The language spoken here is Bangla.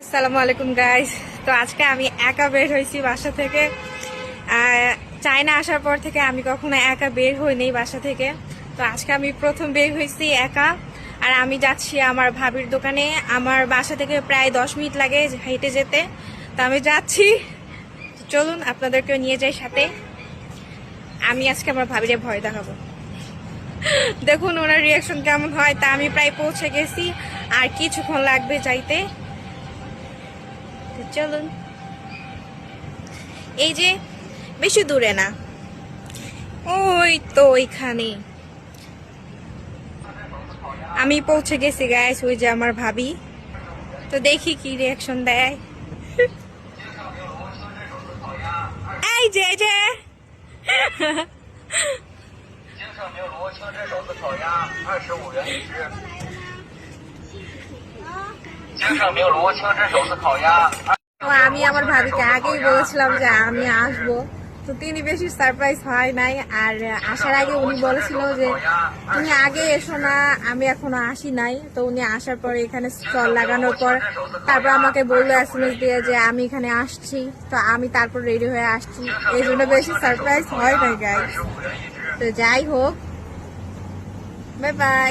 আসসালামু আলাইকুম গাইস। তো আজকে আমি একা বের হয়েছি বাসা থেকে। চায়না আসার পর থেকে আমি কখনো একা বের হইনি বাসা থেকে। তো আজকে আমি প্রথম বের হয়েছি একা। আর আমি যাচ্ছি আমার ভাবির দোকানে। আমার বাসা থেকে প্রায় 10 মিনিট লাগে হেঁটে যেতে। তো আমি যাচ্ছি, চলুন আপনাদেরকে নিয়ে যাই সাথে। আমি আজকে আমার ভাবিরে ভয় দেখাবো, দেখুন ওনার রিয়াকশন কেমন হয়। তা আমি প্রায় পৌঁছে গেছি, আর কিছুক্ষণ লাগবে যাইতে। চলুন, এই যে বেশি দূরে না, ওই তো ওইখানে আমি পৌঁছে গেছি গাইস। ওই যে আমার ভাবি, তো দেখি কি রিয়াকশন দেয়। এই যে এই যে তো আমি আমার ভাবিকে আগেই বলেছিলাম যে আমি আসবো, তো তিনি বেশি সারপ্রাইজ হয় নাই। আর আসার আগে উনি বলেছিল যে তুমি আগে এসো না, আমি এখনো আসি নাই। তো উনি আসার পরে এখানে স্টল লাগানোর পর তারপর আমাকে বললো SMS দিয়ে যে আমি এখানে আসছি। তো আমি তারপর রেডি হয়ে আসছি, এই জন্য বেশি সারপ্রাইজ হয় নাই গাইস। তো যাই হোক, বাই বাই।